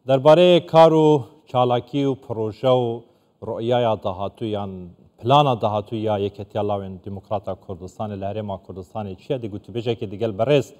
درباره کار و چالاکی و پروژه و رؤیای داهاتویان پلانا داهاتویا یکیتی لاوین دموکراتا کردستان لهرما کردستان چیه دیگو تو بجه که دیگل برس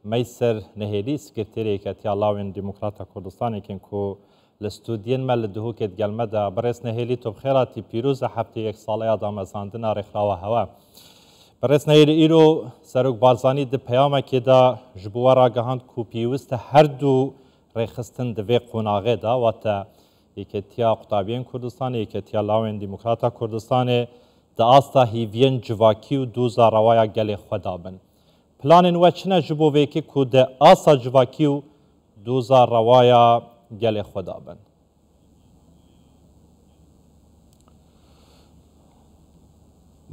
میسر نهیلی سکرتری یکیتی لاوین دموکراتا کردستان که کو لستودین مل دهو که گلمه دا برس نهیلی تو بخیراتی پیروز هفته یک ساله آدم ازاندن رخراو هوا برس نهیلی ایرو سروک بارزانی ده پیامه که دا جبوارا گهاند کو پیوست هر دو رخستن دوی قناغه دا و تا یکیتیا قطابین کردستان یکیتیا لاوین دموکراتا کردستان دا آستا هیوین جواکی و دوزا روایا گل خدا بن پلان وچنه جبو ویکی که دا آستا جواکی و دوزا روایا گل خدا بن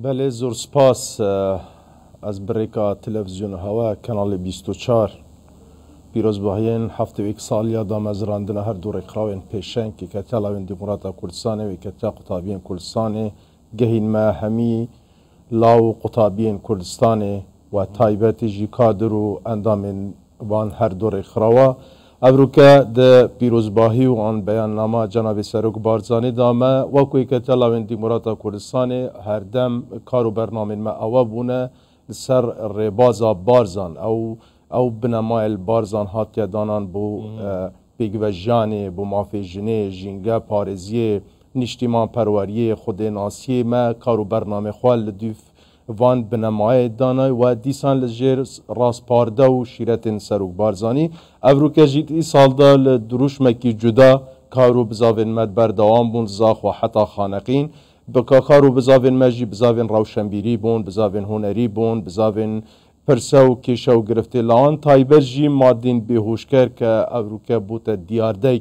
بله زور سپاس از بریکا تلویزیون هوا کانال 24 پیروز باهین هفته و یک سال یادم از راندن هر دور اقراوین پیشن که کتیا لاوین دموکراتا کردستان و کتیا قطابین کردستان گهین ما همی لاو قطابین کردستان و تایبت جی کادر و اندام وان هر دور اقراوا ابروکه ده پیروز باهی و آن بیان نامه جناب سروک بارزانی دامه وکوی کتیا لاوین دموکراتا کردستان هر دم کارو برنامه ما اوا بونه سر ربازا بارزان او بنمایل بارزان هاتیا دانان بو پیگوژانی بو مافی جنه جنگه پارزیه نشتیمان پرواریه خود ناسیه ما کارو برنامه خواه لدوف وان بنمای دانای و دیسان لجیر راس پارده و شیرت سروک بارزانی ابرو که جیت ای سال دا لدروش مکی جدا کارو بزاوین مد بردوام بون زاخ و حتا خانقین بکا کارو بزاوین مجی بزاوین روشنبیری بون بزاوین هنری بون بزاوین پرسه و کشه و گرفته لان تایبر جی مادین بهوشکر که اوروکه بوت دیارده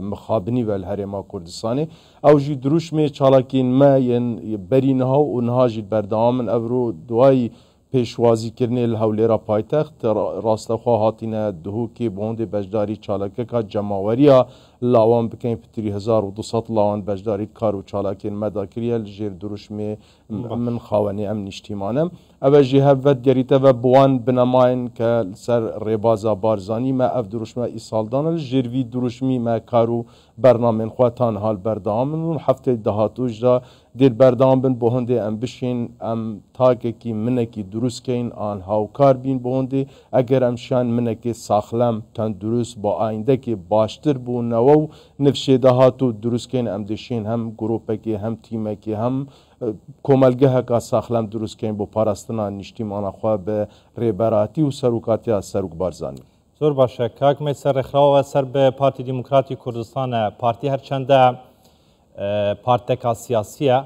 مخابنی و الهرما کردستانی او جی دروش می چالاکین ما ین برینها و اونها جی بردامن اورو دوای پیشوازی کرنه الهولی را پایتخت راستخواه هاتین دهو که بونده بجداری چالاکه که جماوریا لاوان بکن پتری 1200 لاوان بجداری کار و چالاکین مداکریه لجیر دروش می من خاونی ام نشتیمانم او جی هفت گریته و بوان بنماین که سر ربازا بارزانی ما اف دروش ما ایسالدان لجیروی دروش می ما کارو برنامه خواتان حال بردامن و هفته دهاتوش دا دیر بردام بین بهنده ام بشین ام تاکه کی منکی درست کین آن هاوکار بین بهنده اگر ام شان منکی ساخلم تن درست با آینده که باشتر بون و نفشه دهاتو درست کین ام دشین هم گروپه که هم تیمه که هم کوملگه که ساخلم درست کین با پاراستنا نشتیمان خواه به ریبراتی و سروکاتی از سروک بارزانی زور باشه کاک می سر رخراو و سر به پارتی دموکراتی کردستان پارتی هرچنده پارتکا سیاسیه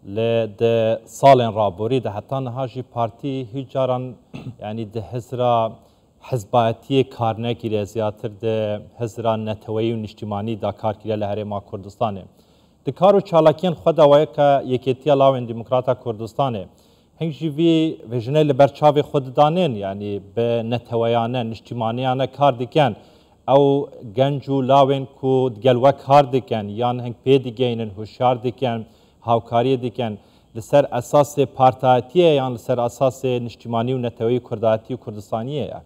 لده سالن رابوری ده حتی نهاجی پارتی هیچ جاران یعنی ده هزرا حزبایتی کارنه گیره زیادتر ده هزرا نتوی و نشتیمانی ده کار گیره لهرما کردستانه ده کار و چالاکین خود اوائه که یکیتی لاوین دموکراتا کردستانه هنگ جیوی ویژنه لبرچاوی خود دانین یعنی به نتویانه نشتیمانیانه کار دیکن او گنجو لاوین کو دگلوه کار دیکن یان هنگ پی دیگینن هوشیار دیکن هاوکاری دیکن لسر اساس پارتایتیه یان لسر اساس نشتیمانی و نتوی کرداتی و کردستانیه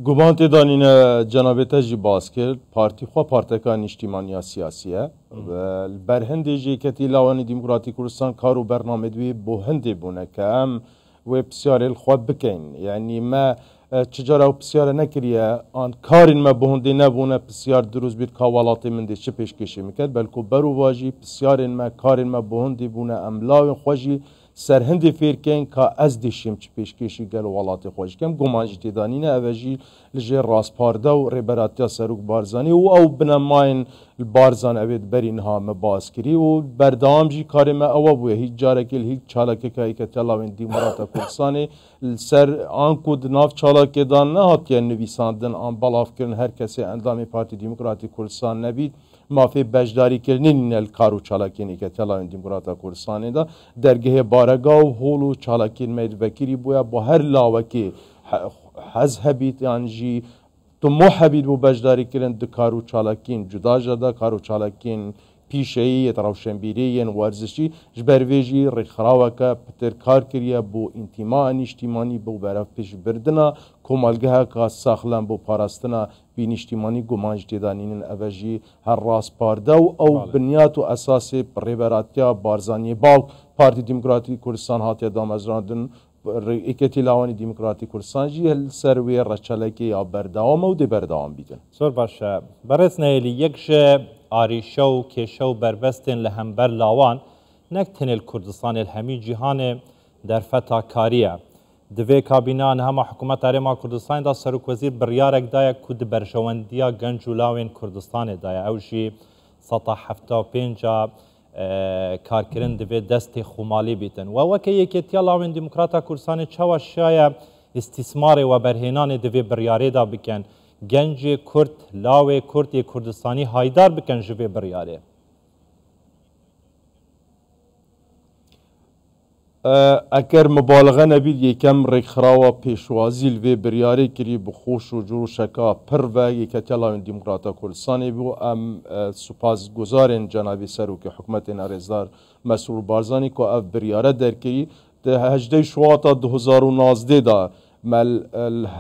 گمان تدانین جنابت جی باز کرد پارتی خواه پارتکا نشتیمانی سیاسیه و برهنده جی کتی لاوانی دموکراتی کردستان کارو برنامه دوی بوهنده بونه که هم و بسیار الخواه بکن یعنی ما چجارا و بسیار نکریه آن کارین ما بهنده نبونه بسیار دروز بید که والاتی من ده چه پیشکشی میکرد بلکه برو واجی بسیار ما کارین ما بهنده بونه املاوین خوشی سرهندی فیرکن که از دیشیم چه پیشکشی گل والاتی خوش کم گمانجی تیدانینه اوجی لجه راست پارده و ریبراتی سروک بارزانی و او بنماین البارزان اوید برینها مباز کری و بردام جی کار ما او بویه هیچ جارکل هیچ چالاکه که ایک تلاوین دیماراتا کردستانی سر آن کود ناف چالاکه دان نه هاتیه نویساندن آن بلاف کرن هر کسی اندامی پارتی دموکراتی کردستان نبید مافی بجداری کردنین الکارو چالاکینی که تلاوین دموکراتا کردستانی دا درگه بارگا و هولو چالاکین مید وکری بویا با هر لاوکی حز هبید یعنی جی تو محبید بو بجداری کردن د کارو چالاکین جدا جدا کارو چالاکین پیشەیە ڕەوشەمبیرەیەن وەرزشی ji bervêjî rêxraweke pitir kar kiriye bû întima nîştîmanî bû beref pêşbirina komalgeheka saxlem bû parastina vî nîştîmanî guman ji têdanînin ev jî her rastparde û ew binyat û esasê rêberatiya Barzaniyê Bawk Partî Demokratîk Kurdistan hatiye damezrandin Eketî Lawanî Demokratîk Kurdistan jî ser wê reçelekê ya berdewam û dê berdewam bîtin. زۆر باشە بەڕێز نەیلی یەک ji ئاریشە و کێشە و بربەستên li hember lawan nek tenê li Kurdistanê li hemî cîhanê derfeta kariye. Divê kabîneyan hema hikûmeta Herêma Kurdistanê da Serokvezîr biryarek daye ku di berjewendiya genç û lawên Kurdistanê daye. Ew jî 175 karkirin divê destê xûmalî bîtin. We weke Yekêtiya Lawên Demokrata Kurdistanê çawa şaye îstîsmarê we berhênanê divê biryarê da bikin. Gencê Kurd, lawê Kurd yê Kurdistanî haydar bikin ji vê biryarê. Eger mübaliğe nebî yekem rêxirawa pêşwazî li vê biryarê kirî bi xweş û curuşeka pir ve Yeketiya Lawên Demokrata Kurdistanê bû em spasguzarên Cenabî Serokê Hikûmetên Herêzdar Mesrûr Barzanî ku ev biryare derkirî di 18 Şuwata 2019 da mel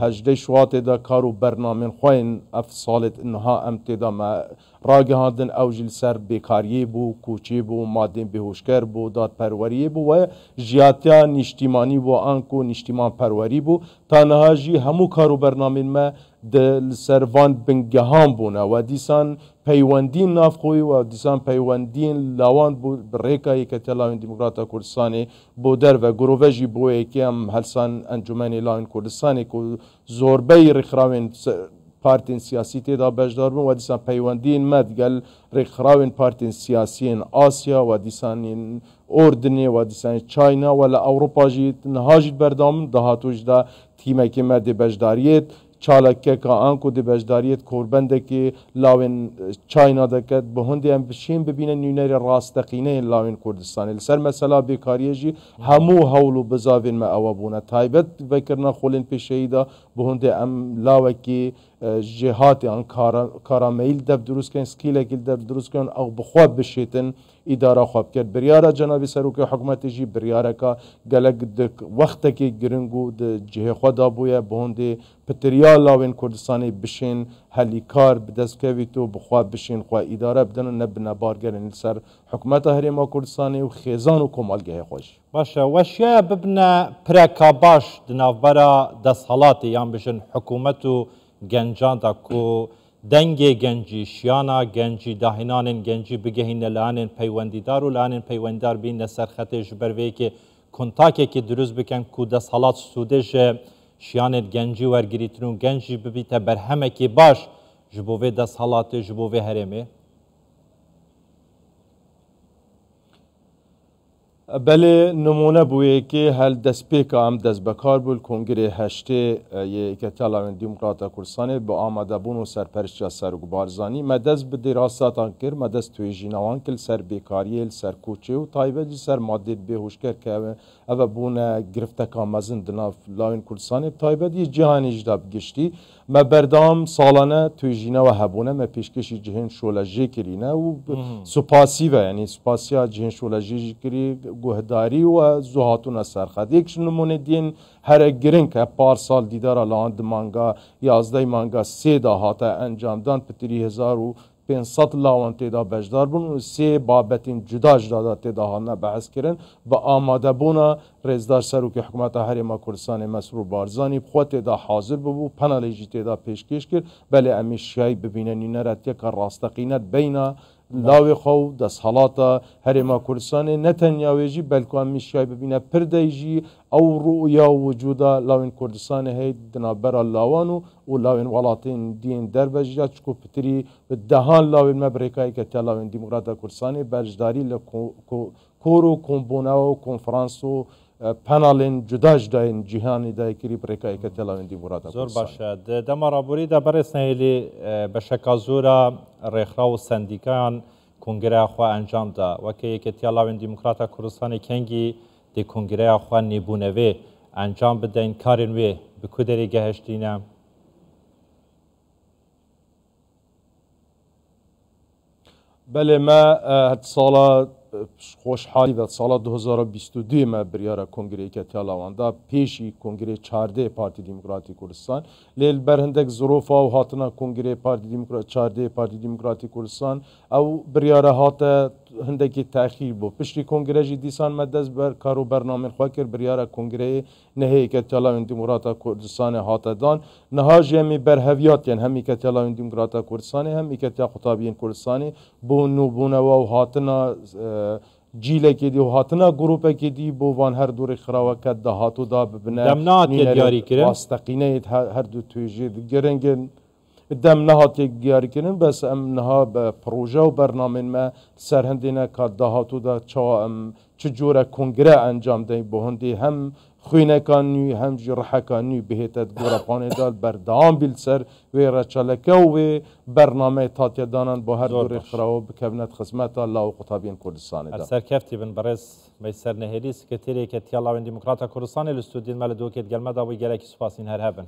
18 Şuwatê da kar û bernamên xwe yên ev salê niha em têda me ragihandin ew jî li ser bêkariyê bû, koçê bû, madên bêhoşker bû, dadperweriyê bû we jiyatiya nîştîmanî bû an ku nîştîman perwerî bû ta niha jî hemû kar û bernamên me li ser van bingehan bûne we dîsan peywendîn navxwî we dîsan peywendîn lawan bû bi rêka Yeketiya Lawên Demokrata Kurdistanê bû derve girove jî bû yekê em helsan Encûmenê Lawên Kurdistanê ku zorbeyî rêxirawên partên siyasî têda bejdar bûn we dîsan peywendiyên me digel rêxirawên partên siyasiyên Asya we dîsanên Ordinê we dîsanên Çayna we li Ewropa jî niha jî berdamîn dahatû ji da tîmekê me dê bejdariyê çalekeka an ku dê bejdariyê korbendekê lawên Çayna deket bi hundê em bişên bibînin nûnerê rasteqîneyên lawên Kurdistanê li ser mesela bêkariyê jî hemû hewl û bizavên me ewe bûne taybet vekirina xulên pêşeyî da bi hundê em lawekî jêhatê an karameyîl dev durustkirin skîlekî dev durustkirin ew bi xwe bişêtin îdara xwe bikir. Biryara Cenabî Serokê Hikûmetê jî biryareka gelek di wextekê giring û di cihê xwe dabûye bi hundê pitiriya lawên Kurdistanê bişên helîkar bi destkevît û bi xwe bişên xwe îdare bidin û ne bi nebargerin li ser hikûmeta Herêma Kurdistanê û xêzan û komalgehê xwe jî. Başa weşiya bibine pireka baş di navbera desthilatê yan bijin hikûmet û gencan da ku dengê gencî şiyana gencî dahînanên gencî bigehîne li anên peywendîdar û li anên peywendîdar bîne serxetê ji ber vê yekê kontakekê dirûst bikin ku desthilat stûdê ji şiyanên gencî wergirîtin û genc jî bibîte berhemekê baş ji bo vê desthilatê ji bo vê herêmê. Belê nimûne bû yekê hel destpêka em destbekar bû li Kongrê Heştê Yeketiya Lawên Demokrata Kurdistanê bi amadebûn û serpereştiya Serok Barzanî me dest bi dêrasatan kir me dest twêjînewan kir li ser bêkariyê li ser koçê û taybet jî ser madê bêhoşker ke ev bûne girifteka mezin di nav Lawên Kurdistanê taybet jî cîhanê jî da giştî me berdewam salane twêjînewe hebûne me pêşkêşî cihên şolejê kirîne û supasî ve yanî supasiya cihên şolejê jî kirî guhdarî û zû hatûne serxet yek ji nimûnê diyên here giring ke parsal dîdara lawan di manga 11 manga sê da hate encamdan pitirî 1500 lawan têda bejdar bûn û sê babetên cuda ji da têda hatine behs kirin bi amadebûna Rêzdar Serokê Hikûmeta Herêma Kurdistanê Mesrûr Barzanî xwe têda hazir bibû penalê jî têda pêşkêş kir belê em ê şiyayî bibîne nûneretiyeka rasteqînet beyna lawê xwe û desthelata Herêma Kurdistanê ne tenya wê jî belku em ê şiyayî bibîne pir dey jî ew rûya û wicûda lawên Kurdistanê hey di navbera lawan û lawên welatên diyên derve jî çikû pitirî bi dehan lawên me bi rêka Yeketiya Lawên Demokrata Kurdistanê berjdarî li kor û kombûnewa û konferans û penalên cuda ji dayên cîhanê da kirî bi rêka Yeketiya Lawên Demokrata Kurdistanê. Zor baş e. Di dema raborî de berê Snehêlî beşeka zora rêxira û sendîkayan kongreya xwe encam da. Weke Yeketiya Lawên Demokrata Kurdistanê kengî dê kongreya xwe nêbûnevê encam bidin karên wê bi ku derê gehiştîne. بله ما هت سالا خوشحالی و سال 2022 ما بریاره کنگره که تلاواندا پیشی کنگره 14 پارتی دموکراتی کردستان لیل برهندک ظروفا و هاتنا کنگره پارتی دموکراتی 14 پارتی دموکراتی کردستان او بریاره هات هندکی تأخیر بو پشتی کنگره جی دیسان مدز بر کارو برنامه خواکر بریاره کنگره نهی که تلاوان دموکراتا کردستان هات دان نها جمی برهویات یعنی همی که تلاوان دموکراتا کردستان همی که تلا خطابین کردستانی بو نوبونه و هاتنا جیله که دی و هاتنا گروپه که دی بو وان هر دور خراوه که ده هاتو دا ببنه دمنات یه دیاری کرن واستقینه هر دو تویجی گرنگن دم نهات یک دیاری کرن بس ام نها پروژه و برنامه ما سرهندینه که ده هاتو دا چجوره کنگره انجام دی بو هندی هم خوینه کانی هم جرحه کانی بهتت گوره پانه دال بردام بیل سر و رچالکه و برنامه تاتیه دانن با هر دور خراو بکبنت خدمت الله و قطابین کردستان دا سرکفتی بن برز میسر نهری سکرتری که تیالا و دموکراتا کردستان الاستودین مال دوکت گلمه دا و گلکی سپاسین هر هبن